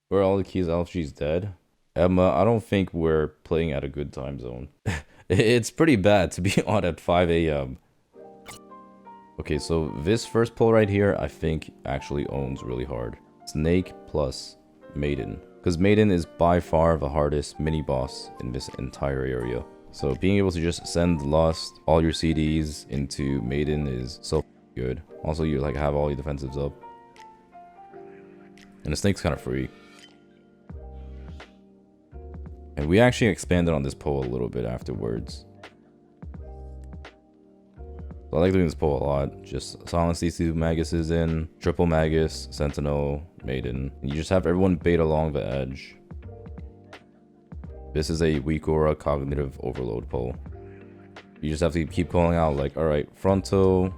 Where all the keys LFG's dead. Emma, I don't think we're playing at a good time zone. It's pretty bad to be on at 5 a.m. Okay, so this first pull right here, I think actually owns really hard. Snake plus Maiden. Because Maiden is by far the hardest mini boss in this entire area. So being able to just send Lust, all your CDs into Maiden is so good. Also, you like have all your defensives up. And the Snake's kind of free. And we actually expanded on this poll a little bit afterwards. So I like doing this poll a lot. Just silence these two Maguses in. Triple Magus, Sentinel, Maiden. You just have everyone bait along the edge. This is a weak aura cognitive overload poll. You just have to keep calling out like, alright, frontal.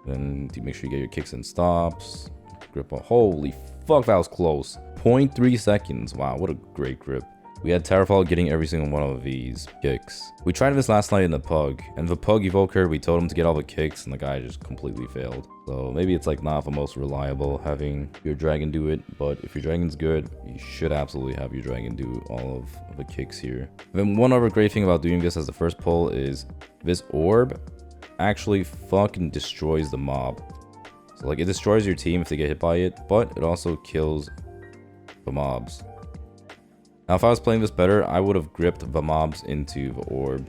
Then you make sure you get your kicks and stops. Grip on. Holy fuck, that was close. 0.3 seconds. Wow, what a great grip. We had Terrafall getting every single one of these kicks. We tried this last night in the Pug, and the Pug Evoker, we told him to get all the kicks, and the guy just completely failed. So maybe it's like not the most reliable having your dragon do it, but if your dragon's good, you should absolutely have your dragon do all of the kicks here. And then one other great thing about doing this as the first pull is this orb actually fucking destroys the mob. So like it destroys your team if they get hit by it, but it also kills the mobs. Now, if I was playing this better, I would have gripped the mobs into the orb.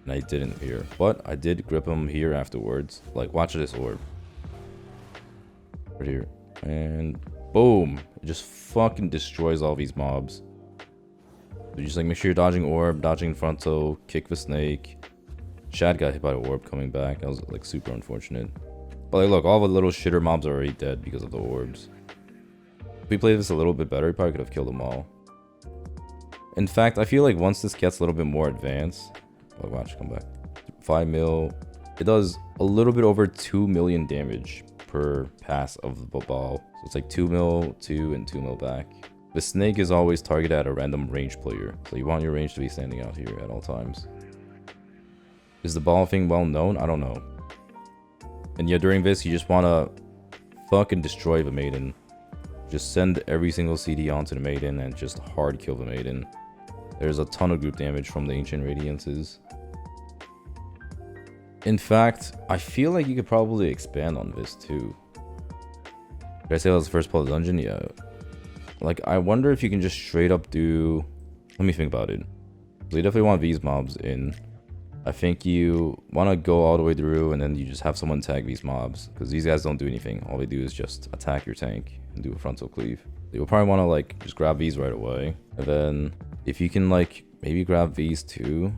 And I didn't here. But I did grip them here afterwards. Like, watch this orb. Right here. And boom. It just fucking destroys all these mobs. So just like make sure you're dodging orb, dodging frontal, kick the snake. Shad got hit by the orb coming back. That was like super unfortunate. But like, look, all the little shitter mobs are already dead because of the orbs. If we played this a little bit better, we probably could have killed them all. In fact, I feel like once this gets a little bit more advanced, oh, watch, come back. 5 mil, it does a little bit over 2 million damage per pass of the ball. So it's like 2 mil, 2, and 2 mil back. The snake is always targeted at a random range player, so you want your range to be standing out here at all times. Is the ball thing well known? I don't know. And yeah, during this, you just want to fucking destroy the Maiden. Just send every single CD onto the Maiden and just hard kill the Maiden. There's a ton of group damage from the Ancient Radiances. In fact, I feel like you could probably expand on this too. Did I say that was the first pull of the dungeon? Yeah. Like, I wonder if you can just straight up do... Let me think about it. So you definitely want these mobs in. I think you want to go all the way through and then you just have someone tag these mobs. Because these guys don't do anything. All they do is just attack your tank and do a frontal cleave. You'll probably want to like just grab these right away. And then if you can like maybe grab these too.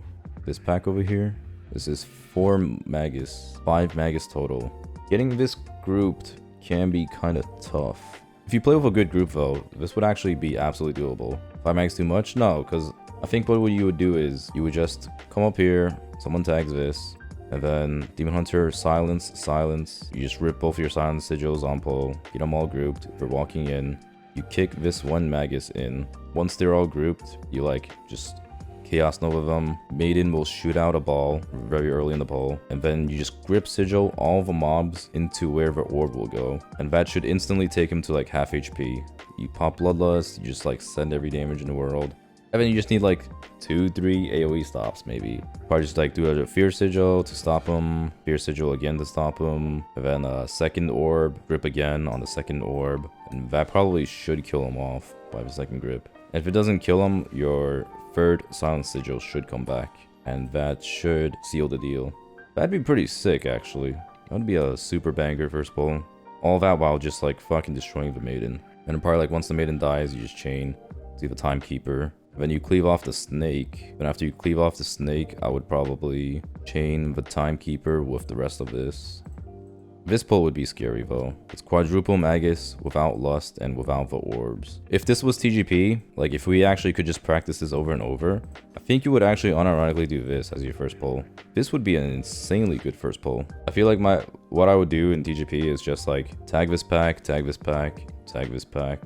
This pack over here. This is 4 Magus. 5 Magus total. Getting this grouped can be kind of tough. If you play with a good group though, this would actually be absolutely doable. 5 Magus too much? No, because I think what you would do is you would just come up here, someone tags this, and then Demon Hunter, silence, silence. You just rip both of your silence sigils on pull, get them all grouped. If you're walking in, you kick this one Magus in. Once they're all grouped, you like just Chaos Nova them. Maiden will shoot out a ball very early in the pull, and then you just grip sigil all the mobs into where the orb will go, and that should instantly take him to like half HP. You pop Bloodlust, you just like send every damage in the world. And then you just need like 2-3 AoE stops maybe. Probably just like do a Fear Sigil to stop him, Fear Sigil again to stop him, and then a second orb, grip again on the second orb, and that probably should kill him off by the second grip. And if it doesn't kill him, your third Silent Sigil should come back, and that should seal the deal. That'd be pretty sick actually. That would be a super banger first pull. All that while just like fucking destroying the Maiden. And probably like once the Maiden dies, you just chain, see the Timekeeper. Then you cleave off the snake. Then after you cleave off the snake, I would probably chain the Timekeeper with the rest of this. This pull would be scary though. It's quadruple Magus without Lust and without the orbs. If this was TGP, like if we actually could just practice this over and over, I think you would actually unironically do this as your first pull. This would be an insanely good first pull. I feel like what I would do in TGP is just like tag this pack, tag this pack, tag this pack.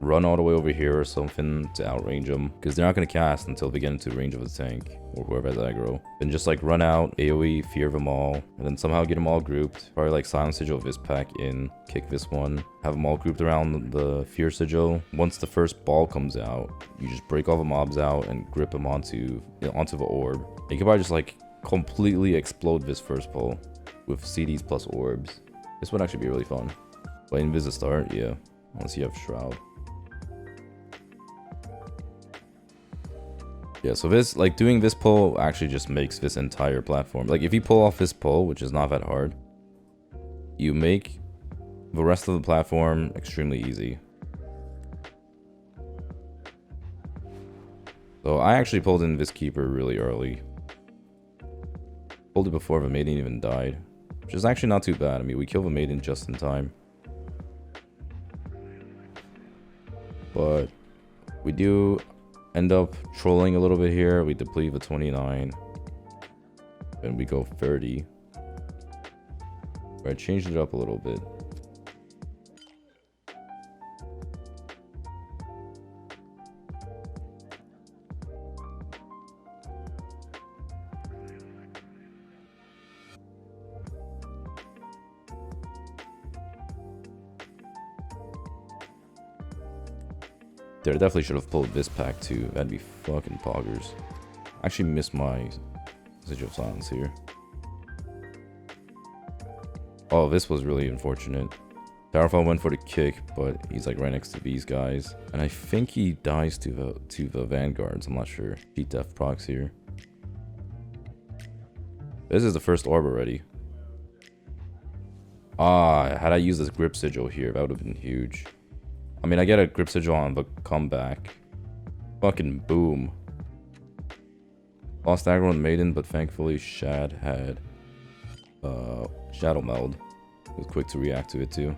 run all the way over here or something to outrange them, because they're not going to cast until they get into range of a tank or whoever has aggro. Then just like run out, AoE, fear them all, and then somehow get them all grouped. Probably like silent sigil this pack in, kick this one, have them all grouped around the fear sigil. Once the first ball comes out, you just break all the mobs out and grip them onto the orb. You can probably just like completely explode this first ball with CDs plus orbs. This would actually be really fun. But invis a start, yeah, unless you have Shroud. Yeah, so this, like, doing this pull actually just makes this entire platform. Like, if you pull off this pull, which is not that hard, you make the rest of the platform extremely easy. So I actually pulled in this keeper really early. Pulled it before the maiden even died, which is actually not too bad. I mean, we killed the maiden just in time. But we do end up trolling a little bit here. We deplete the 29 and we go 30. I changed it up a little bit. I definitely should have pulled this pack too. That'd be fucking poggers. I actually missed my Sigil of Silence here. Oh, this was really unfortunate. Towerfall went for the kick, but he's like right next to these guys. And I think he dies to the Vanguards. I'm not sure. Cheat Death procs here. This is the first orb already. Ah, had I used this Grip Sigil here, that would have been huge. I mean, I get a Grip Sigil on the comeback. Fucking boom. Lost aggro on Maiden, but thankfully Shad had Shadow Meld. It was quick to react to it too.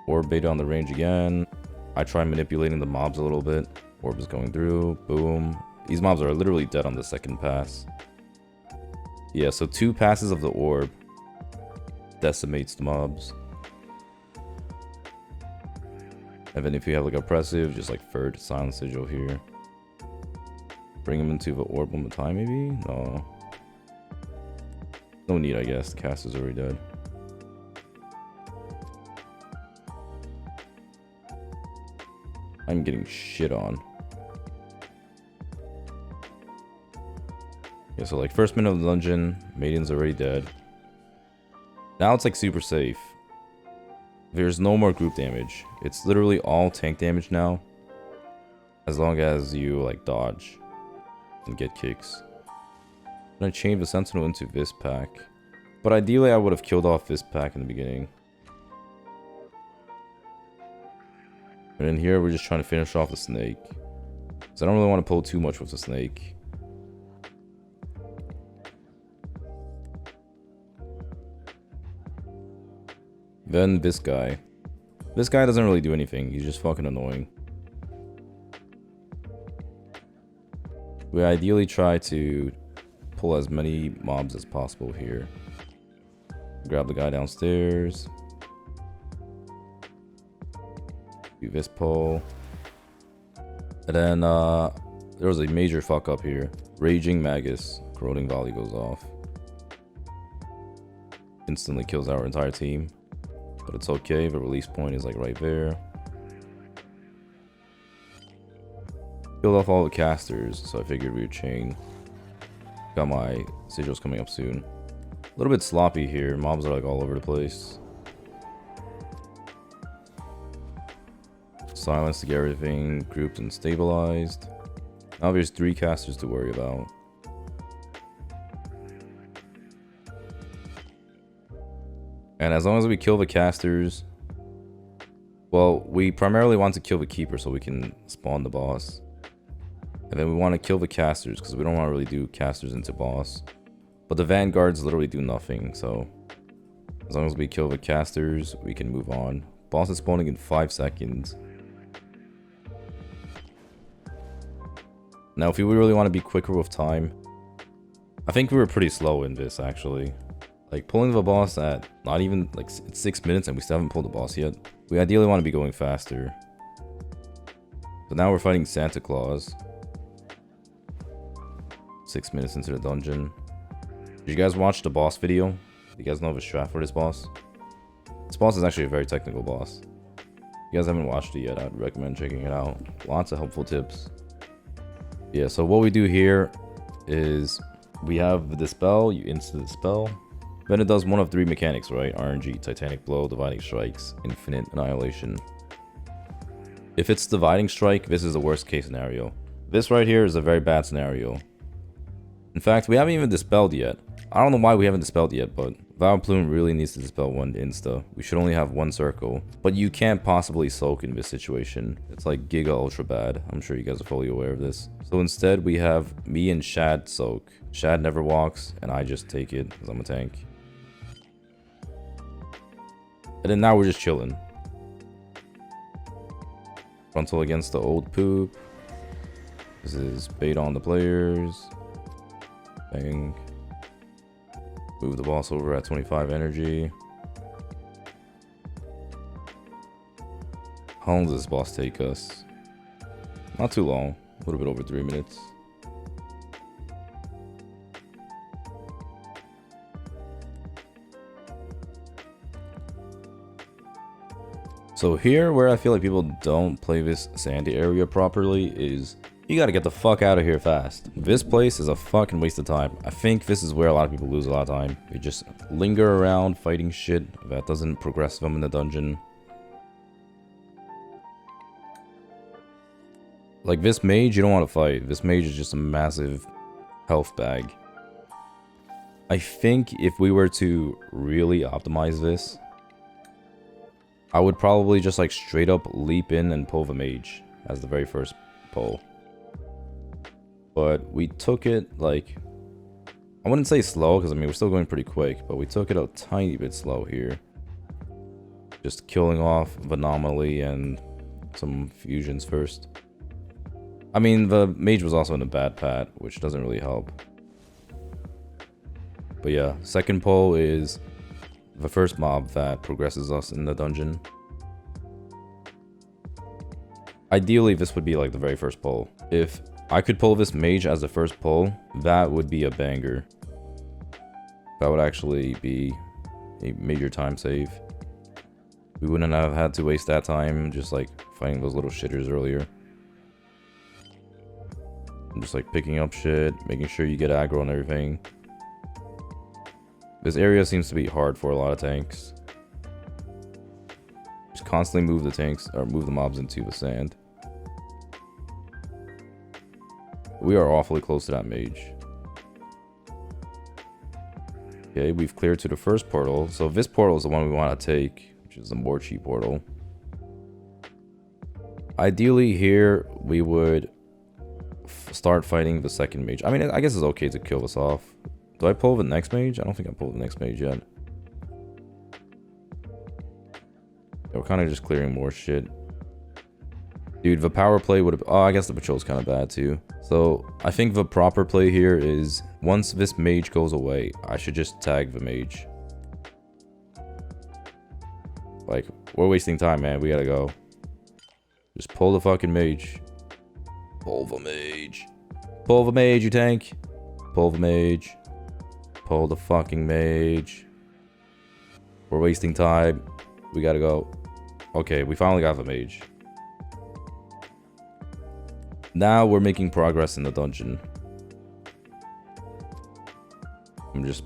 Orb beta on the range again. I try manipulating the mobs a little bit. Orb is going through. Boom. These mobs are literally dead on the second pass. Yeah, so 2 passes of the orb decimates the mobs. And then if you have like oppressive, just like third silent sigil here. Bring him into the orb one more time maybe? No. No need, I guess. The caster's already dead. I'm getting shit on. Yeah, so like first minute of the dungeon, Maiden's already dead. Now it's like super safe. There's no more group damage. It's literally all tank damage now. As long as you like dodge and get kicks. And I changed the Sentinel into this pack. But ideally I would have killed off this pack in the beginning. And in here we're just trying to finish off the snake. Because I don't really want to pull too much with the snake. Then this guy. This guy doesn't really do anything. He's just fucking annoying. We ideally try to pull as many mobs as possible here. Grab the guy downstairs. Do this pull. And then there was a major fuck up here. Raging Magus. Corroding Volley goes off. Instantly kills our entire team. But it's okay, the release point is like right there. Killed off all the casters, so I figured we would chain. Got my sigils coming up soon. A little bit sloppy here, mobs are like all over the place. Silence to get everything grouped and stabilized. Now there's 3 casters to worry about. And as long as we kill the casters, well, we primarily want to kill the keeper so we can spawn the boss. And then we want to kill the casters because we don't want to really do casters into boss. But the vanguards literally do nothing, so as long as we kill the casters, we can move on. Boss is spawning in 5 seconds. Now, if we really want to be quicker with time, I think we were pretty slow in this actually. Like pulling the boss at not even like 6 minutes and we still haven't pulled the boss yet. We ideally want to be going faster. So now we're fighting Santa Claus. 6 minutes into the dungeon. Did you guys watch the boss video? Do you guys know of a strat for this boss? This boss is actually a very technical boss. If you guys haven't watched it yet, I'd recommend checking it out. Lots of helpful tips. Yeah, so what we do here is we have the Dispel, you insta the spell. Then it does one of 3 mechanics, right? RNG, Titanic Blow, Dividing Strikes, Infinite Annihilation. If it's Dividing Strike, this is the worst case scenario. This right here is a very bad scenario. In fact, we haven't even dispelled yet. I don't know why we haven't dispelled yet, but Vile Plume really needs to dispel 1 insta. We should only have 1 circle. But you can't possibly soak in this situation. It's like giga ultra bad. I'm sure you guys are fully aware of this. So instead, we have me and Shad soak. Shad never walks, and I just take it because I'm a tank. And then now we're just chilling. Frontal against the old poop. This is bait on the players. Bang. Move the boss over at 25 energy. How long does this boss take us? Not too long. A little bit over 3 minutes. So here, where I feel like people don't play this sandy area properly is you gotta get the fuck out of here fast. This place is a fucking waste of time. I think this is where a lot of people lose a lot of time. They just linger around fighting shit that doesn't progress them in the dungeon. Like this mage, you don't want to fight. This mage is just a massive health bag. I think if we were to really optimize this, I would probably just like straight up leap in and pull the mage as the very first pull. But we took it like, I wouldn't say slow because I mean we're still going pretty quick, but we took it a tiny bit slow here. Just killing off Venomoly and some fusions first. I mean the mage was also in a bad pat, which doesn't really help. But yeah, second pull is the first mob that progresses us in the dungeon. Ideally, this would be like the very first pull. If I could pull this mage as the first pull, that would be a banger. That would actually be a major time save. We wouldn't have had to waste that time just like fighting those little shitters earlier. I'm just like picking up shit, making sure you get aggro and everything. This area seems to be hard for a lot of tanks. Just constantly move the tanks or move the mobs into the sand. We are awfully close to that mage. Okay, we've cleared to the first portal. So this portal is the one we want to take, which is the Morchi portal. Ideally here, we would start fighting the second mage. I mean, I guess it's okay to kill this off. Do I pull the next mage? I don't think I pulled the next mage yet. Yeah, we're kind of just clearing more shit. Dude, the power play would have... Oh, I guess the patrol's kind of bad too. So, I think the proper play here is once this mage goes away, I should just tag the mage. Like, we're wasting time, man. We gotta go. Just pull the fucking mage. Pull the mage. Pull the mage, you tank. Pull the mage. Pull the fucking mage. We're wasting time. We gotta go. Okay, we finally got the mage. Now we're making progress in the dungeon. I'm just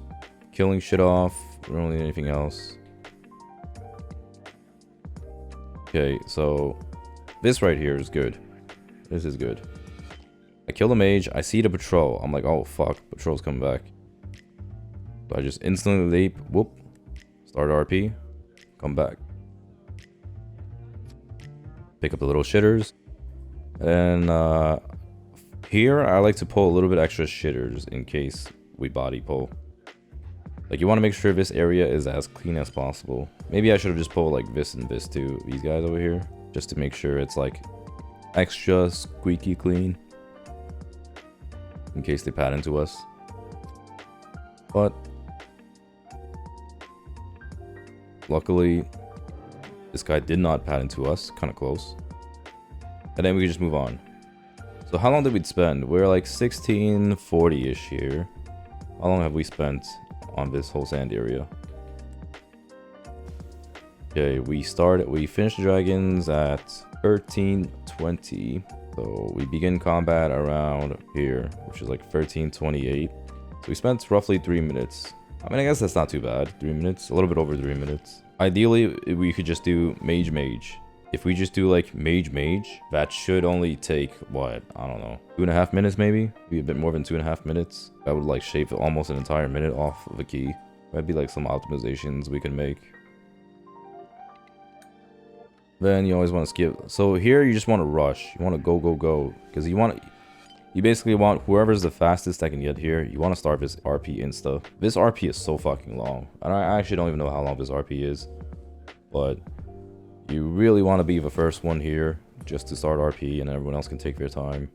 killing shit off. We don't need anything else. Okay, so this right here is good. This is good. I kill the mage. I see the patrol. I'm like, oh fuck, patrol's coming back. So I just instantly leap. Whoop. Start RP. Come back. Pick up the little shitters. And here I like to pull a little bit extra shitters in case we body pull. Like you want to make sure this area is as clean as possible. Maybe I should have just pulled like this and this too. These guys over here. Just to make sure it's like extra squeaky clean. In case they pat into us. But luckily, this guy did not pat into us. Kind of close. and then we can just move on. So how long did we spend? We're like 1640-ish here. How long have we spent on this whole sand area? Okay, we finished dragons at 1320. So we begin combat around here, which is like 1328. So we spent roughly 3 minutes. I mean, I guess that's not too bad. 3 minutes, a little bit over 3 minutes. Ideally, we could just do mage. If we just do like mage, that should only take, what, I don't know, 2.5 minutes maybe? Be a bit more than 2.5 minutes. That would like shave almost an entire minute off of a key. That'd be like some optimizations we can make. Then you always want to skip. So here you just want to rush. You want to go. Because you basically want whoever's the fastest that can get here. You want to start this RP insta. This RP is so fucking long. And I actually don't even know how long this RP is. But you really want to be the first one here just to start RP, and everyone else can take their time.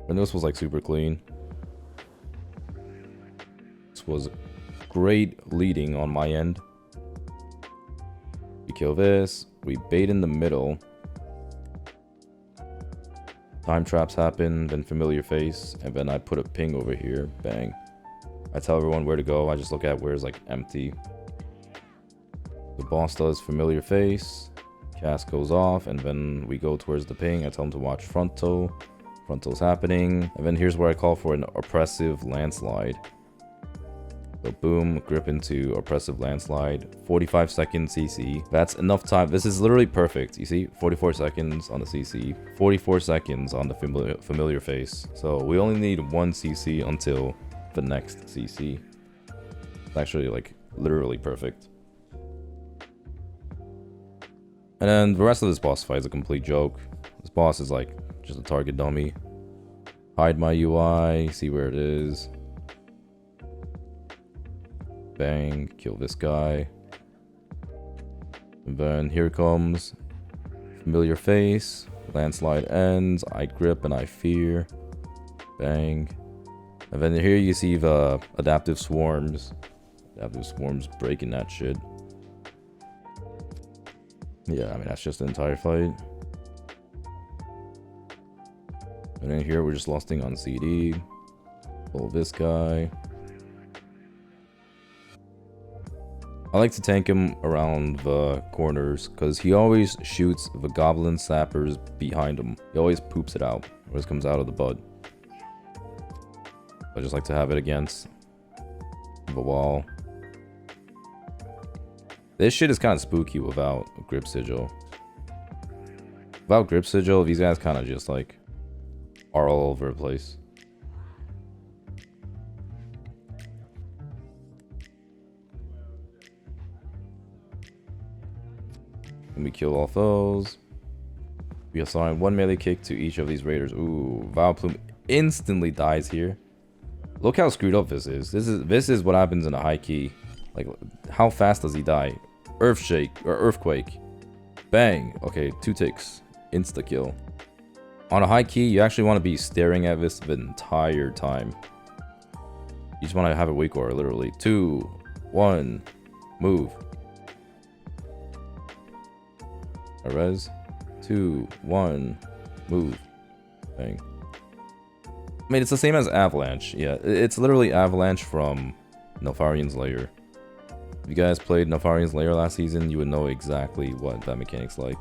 And this was like super clean. This was great leading on my end. We kill this. We bait in the middle. Time traps happen, then familiar face, and then I put a ping over here. Bang. I tell everyone where to go. I just look at where's like empty. The boss does familiar face. Cast goes off, and then we go towards the ping. I tell him to watch frontal. Frontal's happening. And then here's where I call for an oppressive landslide. So boom, grip into oppressive landslide. 45 seconds CC. That's enough time. This is literally perfect. You see, 44 seconds on the CC, 44 seconds on the familiar face. So we only need 1 CC until the next CC. It's actually like literally perfect. And then the rest of this boss fight is a complete joke. This boss is like just a target dummy. Hide my UI, see where it is. Bang, kill this guy. And then here comes familiar face. Landslide ends. I grip and I fear. Bang. And then here you see the adaptive swarms. Adaptive swarms breaking that shit. Yeah, I mean, that's just the entire fight. And then here we're just losting on CD. Pull this guy. I like to tank him around the corners because he always shoots the goblin sappers behind him. He always poops it out. Always comes out of the bud. I just like to have it against the wall. This shit is kind of spooky without grip sigil. Without grip sigil, these guys kind of just like are all over the place. And we kill all those. We assign 1 melee kick to each of these raiders. Ooh, Val Plume instantly dies here. Look how screwed up this is. This is what happens in a high key. Like, how fast does he die? Earthquake. Bang. Okay, 2 ticks. Insta kill. On a high key, you actually want to be staring at this the entire time. You just want to have it wake or literally. 2, 1, move. Res. 2, 1, move. Bang. I mean, it's the same as Avalanche. Yeah, it's literally Avalanche from Neltharion's Lair. If you guys played Neltharion's Lair last season, you would know exactly what that mechanic's like.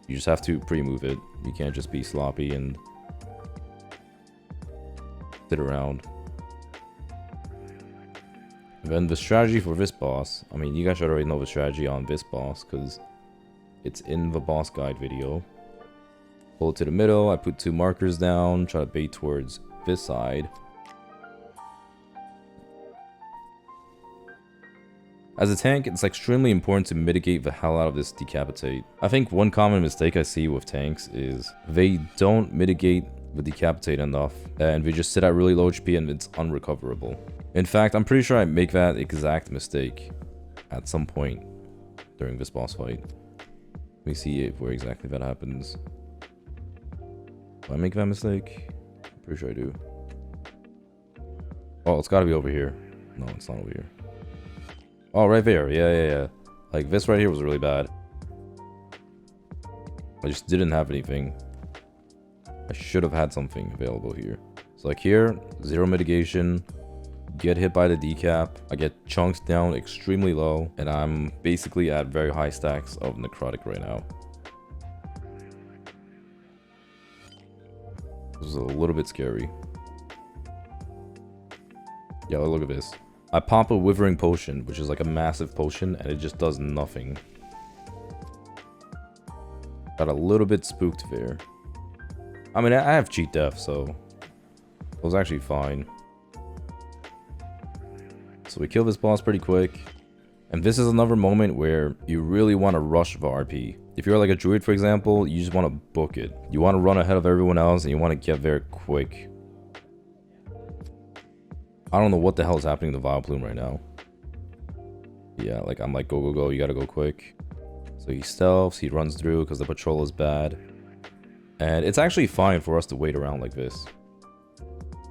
You just have to pre-move it. You can't just be sloppy and sit around. And then the strategy for this boss. I mean, you guys should already know the strategy on this boss because it's in the boss guide video. Pull it to the middle. I put 2 markers down. Try to bait towards this side. As a tank, it's extremely important to mitigate the hell out of this decapitate. I think one common mistake I see with tanks is they don't mitigate the decapitate enough, and they just sit at really low HP and it's unrecoverable. In fact, I'm pretty sure I make that exact mistake at some point during this boss fight. Let me see where exactly that happens. Do I make that mistake? I'm pretty sure I do. Oh, it's gotta be over here. No, it's not over here. Oh, right there. Yeah. Like, this right here was really bad. I just didn't have anything. I should have had something available here. So like here, 0 mitigation, get hit by the decap, I get chunked down extremely low, and I'm basically at very high stacks of necrotic right now. This is a little bit scary. Yeah, look at this. I pop a withering potion, which is like a massive potion, and it just does nothing. Got a little bit spooked there. I mean, I have cheat death, so it was actually fine. So we kill this boss pretty quick. And this is another moment where you really want to rush the RP. If you're like a druid, for example, you just want to book it. You want to run ahead of everyone else and you want to get there quick. I don't know what the hell is happening to Vileplume right now. Yeah, like I'm like, go, go, go, you gotta go quick. So he stealths, he runs through because the patrol is bad. And it's actually fine for us to wait around like this.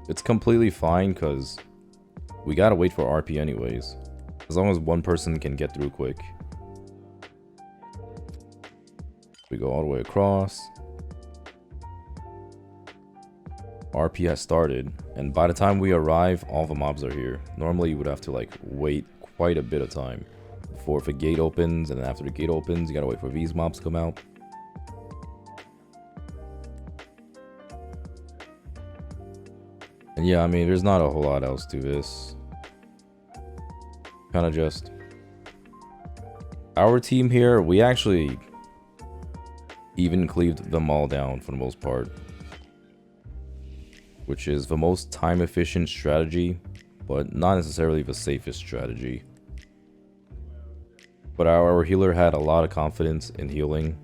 It's completely fine because we gotta wait for RP anyways. As long as one person can get through quick. We go all the way across. RP has started, and by the time we arrive, all the mobs are here. Normally you would have to like wait quite a bit of time before the gate opens, and then after the gate opens, you gotta wait for these mobs to come out. And yeah, I mean, there's not a whole lot else to this. Kind of just... Our team here, we actually even cleaved them all down for the most part. Which is the most time efficient strategy, but not necessarily the safest strategy. But our healer had a lot of confidence in healing.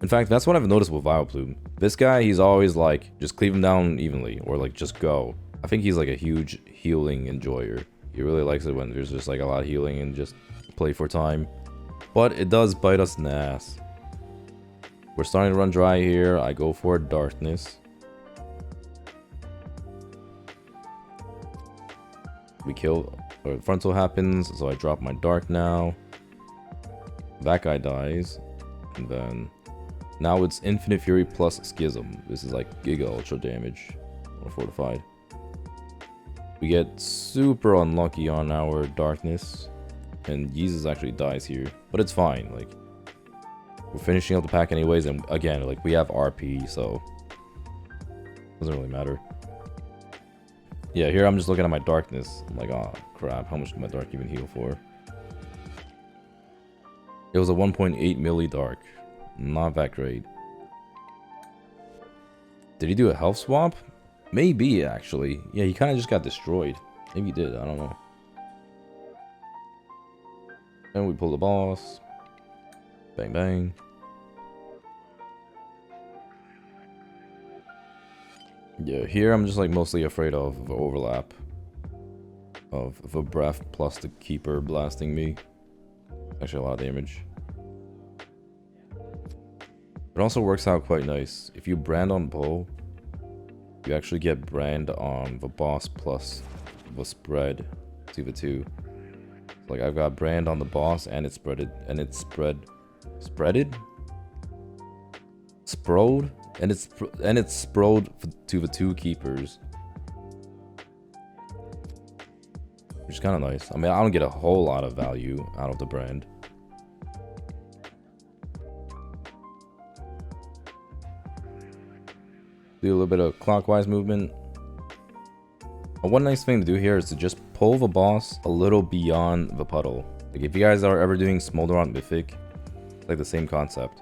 In fact, that's what I've noticed with Vileplume. This guy, he's always like, just cleave him down evenly, or like, just go. I think he's like a huge healing enjoyer. He really likes it when there's just like a lot of healing and just play for time. But it does bite us in the ass. We're starting to run dry here. I go for darkness. We kill, or frontal happens, so I drop my dark now. That guy dies. And then now it's Infinite Fury plus Schism. This is like Giga Ultra damage. Or fortified. We get super unlucky on our darkness. And Jesus actually dies here. But it's fine, like we're finishing up the pack anyways, and again, like we have RP, so doesn't really matter. Yeah, here I'm just looking at my darkness. I'm like, oh crap, how much did my dark even heal for? It was a 1.8 milli dark. Not that great. Did he do a health swap? Maybe, actually. Yeah, he kind of just got destroyed. Maybe he did, I don't know. And we pull the boss. Bang, bang. Yeah, here I'm just like mostly afraid of the overlap of the breath plus the keeper blasting me. Actually a lot of damage. It also works out quite nice. If you brand on bow, you actually get brand on the boss plus the spread to the two. Like I've got brand on the boss and it's spreaded, and it's spreaded, sprode, and it's sprode to the two keepers, which is kind of nice. I mean, I don't get a whole lot of value out of the brand. Do a little bit of clockwise movement. One nice thing to do here is to just pull the boss a little beyond the puddle. Like if you guys are ever doing Smolder on Mythic, it's like the same concept.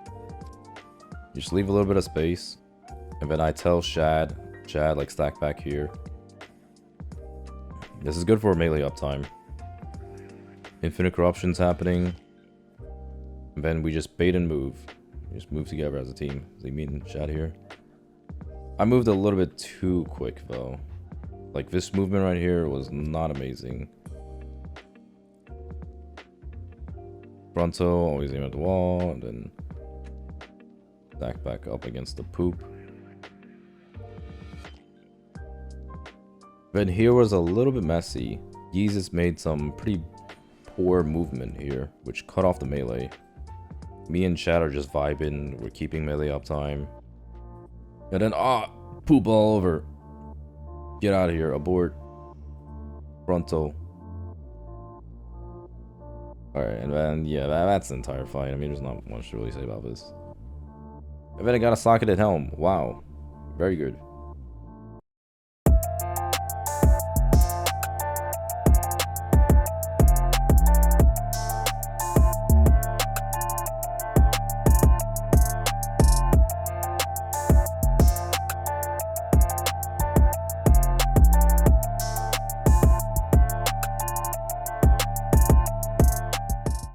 You just leave a little bit of space, and then I tell Shad, like stack back here. This is good for melee uptime. Infinite corruption's happening, and then we just bait and move. We just move together as a team. See me and Shad here. I moved a little bit too quick though. Like this movement right here was not amazing. Fronto, always aim at the wall, and then stack back up against the poop. Then here was a little bit messy. Jesus made some pretty poor movement here, which cut off the melee. Me and Chad are just vibing. We're keeping melee uptime. And then, poop all over. Get out of here. Abort. Frontal. Alright, and then, yeah, that's the entire fight. I mean, there's not much to really say about this. And then I got a socketed helm. Wow. Very good.